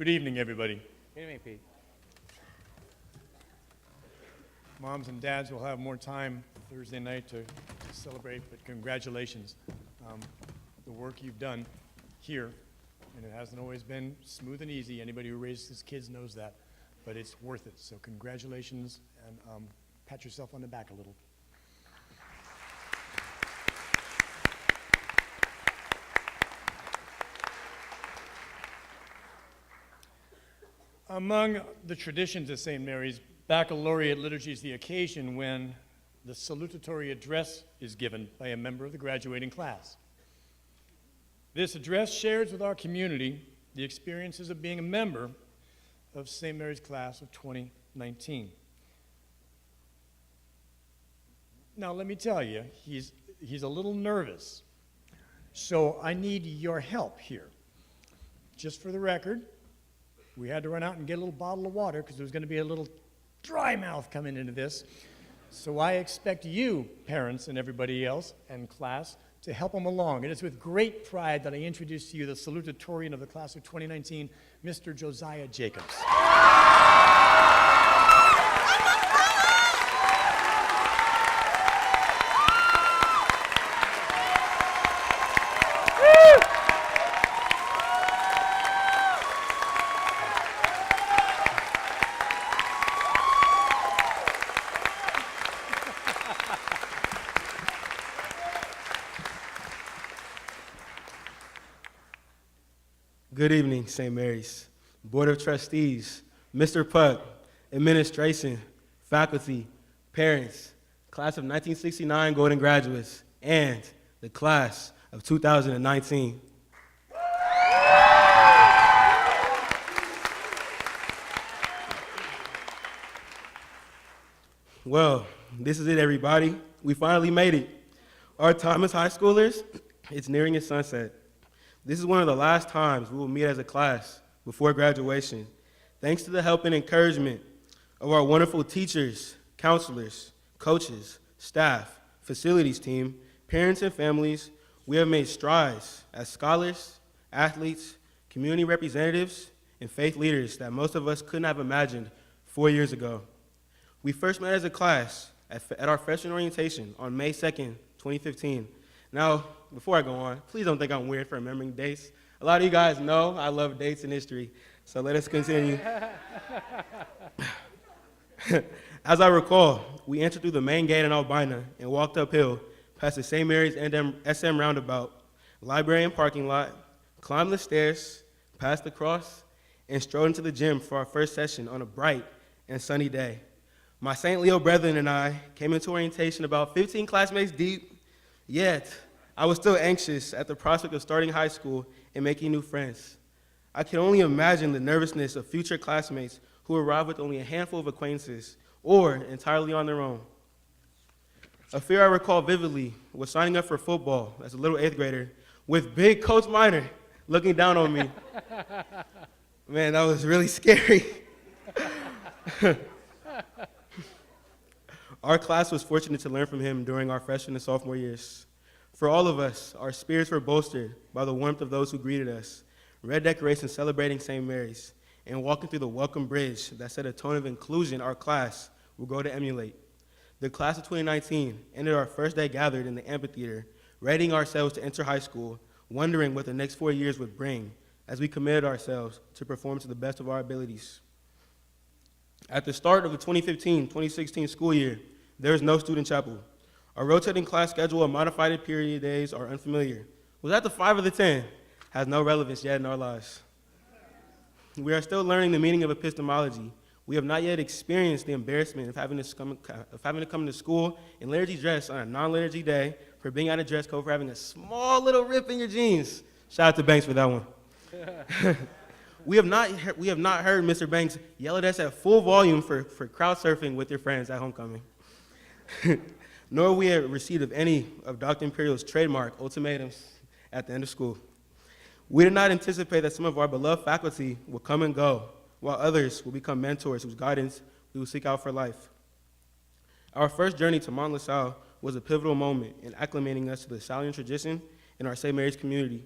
Good evening, everybody. Good evening, Pete. Moms and dads will have more time Thursday night to celebrate, but congratulations. The work you've done here, and it hasn't always been smooth and easy. Anybody who raises kids knows that, but it's worth it. So congratulations, and pat yourself on the back a little. Among the traditions at St. Mary's, Baccalaureate Liturgy is the occasion when the salutatory address is given by a member of the graduating class. This address shares with our community the experiences of being a member of St. Mary's class of 2019. Now, let me tell you, he's a little nervous, so I need your help here. Just for the record, we had to run out and get a little bottle of water because there was going to be a little dry mouth coming into this. So I expect you, parents and everybody else, and class, to help him along. And it's with great pride that I introduce to you the Salutatorian of the class of 2019, Mr. Josiah Jacobs. Good evening, St. Mary's, Board of Trustees, Mr. Puck, administration, faculty, parents, class of 1969 Golden Graduates, and the class of 2019. Well, this is it, everybody. We finally made it. Our time as high schoolers, it's nearing its sunset. This is one of the last times we will meet as a class before graduation. Thanks to the help and encouragement of our wonderful teachers, counselors, coaches, staff, facilities team, parents and families, we have made strides as scholars, athletes, community representatives, and faith leaders that most of us couldn't have imagined 4 years ago. We first met as a class at our freshman orientation on May 2nd, 2015. Now, before I go on, please don't think I'm weird for remembering dates. A lot of you guys know I love dates and history, so let us continue. As I recall, we entered through the main gate in Albina and walked uphill past the St. Mary's and SM roundabout, library and parking lot, climbed the stairs, passed the cross, and strode into the gym for our first session on a bright and sunny day. My St. Leo brethren and I came into orientation about 15 classmates deep, yet I was still anxious at the prospect of starting high school and making new friends. I can only imagine the nervousness of future classmates who arrive with only a handful of acquaintances or entirely on their own. A fear I recall vividly was signing up for football as a little 8th grader with big Coach Minor looking down on me. Man, that was really scary. Our class was fortunate to learn from him during our freshman and sophomore years. For all of us, our spirits were bolstered by the warmth of those who greeted us, red decorations celebrating St. Mary's, and walking through the welcome bridge that set a tone of inclusion our class will go to emulate. The class of 2019 ended our first day gathered in the amphitheater, readying ourselves to enter high school, wondering what the next 4 years would bring as we committed ourselves to perform to the best of our abilities. At the start of the 2015-2016 school year, there was no student chapel. Our rotating class schedule and modified period days are unfamiliar. Was that the 5 or the 10? Has no relevance yet in our lives. We are still learning the meaning of epistemology. We have not yet experienced the embarrassment of having to come to school in liturgy dress on a non-liturgy day, for being out of dress code, for having a small little rip in your jeans. Shout out to Banks for that one. We have not heard Mr. Banks yell at us at full volume for crowd surfing with your friends at homecoming. Nor we have received of any of Dr. Imperial's trademark ultimatums at the end of school. We did not anticipate that some of our beloved faculty will come and go, while others will become mentors whose guidance we will seek out for life. Our first journey to Mont LaSalle was a pivotal moment in acclimating us to the Salesian tradition in our St. Mary's community.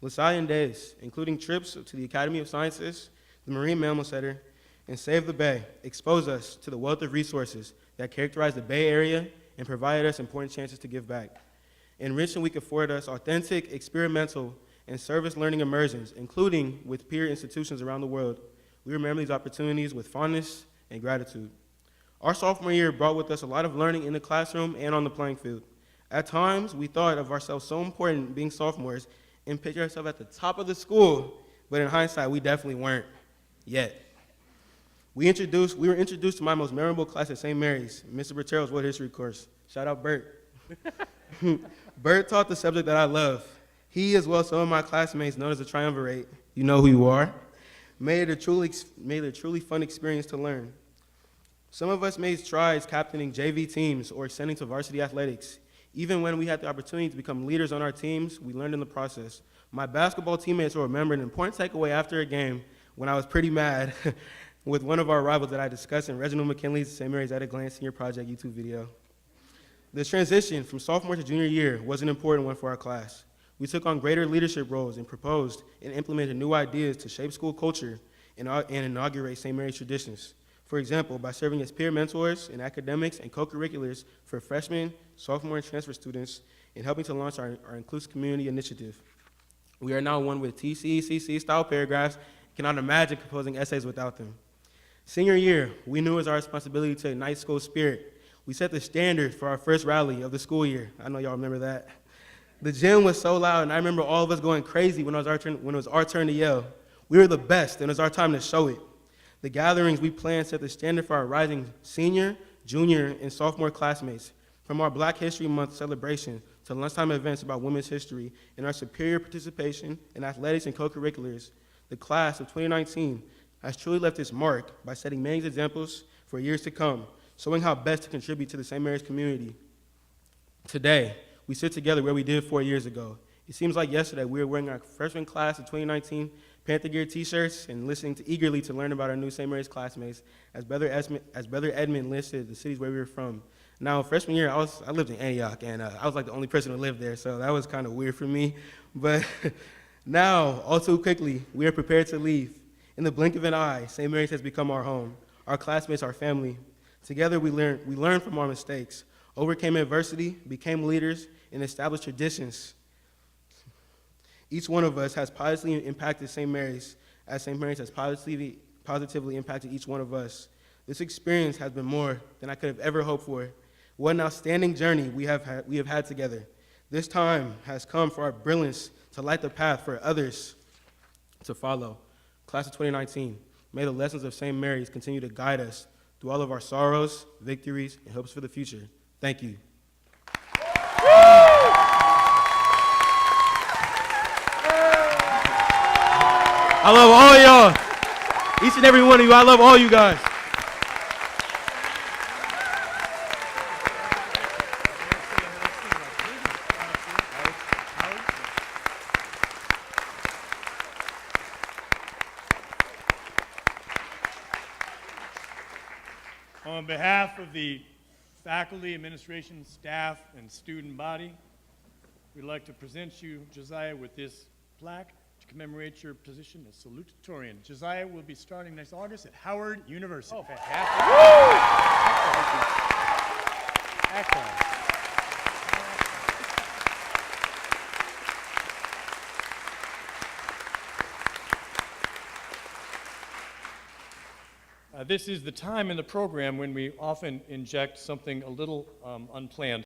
LaSallian days, including trips to the Academy of Sciences, the Marine Mammal Center, and Save the Bay expose us to the wealth of resources that characterize the Bay Area and provide us important chances to give back. Enriching Week afforded us authentic, experimental, and service learning immersions, including with peer institutions around the world. We remember these opportunities with fondness and gratitude. Our sophomore year brought with us a lot of learning in the classroom and on the playing field. At times, we thought of ourselves so important being sophomores and pictured ourselves at the top of the school, but in hindsight, we definitely weren't yet. We were introduced to my most memorable class at St. Mary's, Mr. Bertero's World History course. Shout out Bert. Bert taught the subject that I love. He, as well as some of my classmates known as the Triumvirate, you know who you are, made it a truly fun experience to learn. Some of us made strides captaining JV teams or ascending to varsity athletics. Even when we had the opportunity to become leaders on our teams, we learned in the process. My basketball teammates will remember an important takeaway after a game when I was pretty mad with one of our rivals that I discussed in Reginald McKinley's St. Mary's at a Glance Senior Project YouTube video. The transition from sophomore to junior year was an important one for our class. We took on greater leadership roles and proposed and implemented new ideas to shape school culture and inaugurate St. Mary's traditions. For example, by serving as peer mentors in academics and co-curriculars for freshmen, sophomore, and transfer students, and helping to launch our Inclusive Community Initiative. We are now one with TCECC-style paragraphs, cannot imagine composing essays without them. Senior year, we knew it was our responsibility to ignite school spirit. We set the standard for our first rally of the school year. I know y'all remember that. The gym was so loud, and I remember all of us going crazy when it was our turn to yell. We were the best, and it was our time to show it. The gatherings we planned set the standard for our rising senior, junior, and sophomore classmates. From our Black History Month celebration to lunchtime events about women's history and our superior participation in athletics and co-curriculars, the class of 2019 has truly left its mark by setting many examples for years to come, showing how best to contribute to the St. Mary's community. Today, we sit together where we did 4 years ago. It seems like yesterday we were wearing our freshman class of 2019 Panther Gear t-shirts and listening eagerly to learn about our new St. Mary's classmates as Brother Edmund listed the cities where we were from. Now, freshman year, I lived in Antioch, and I was like the only person who lived there, so that was kind of weird for me. But now, all too quickly, we are prepared to leave. In the blink of an eye, St. Mary's has become our home, our classmates, our family. Together, we learned from our mistakes, overcame adversity, became leaders, and established traditions. Each one of us has positively impacted St. Mary's, as St. Mary's has positively impacted each one of us. This experience has been more than I could have ever hoped for. What an outstanding journey we have had together. This time has come for our brilliance to light the path for others to follow. Class of 2019, may the lessons of St. Mary's continue to guide us through all of our sorrows, victories, and hopes for the future. Thank you. I love all y'all. Each and every one of you, I love all you guys. On behalf of the faculty, administration, staff, and student body, we'd like to present you, Josiah, with this plaque to commemorate your position as Salutatorian. Josiah will be starting next August at Howard University. Oh, fantastic. Excellent. This is the time in the program when we often inject something a little unplanned.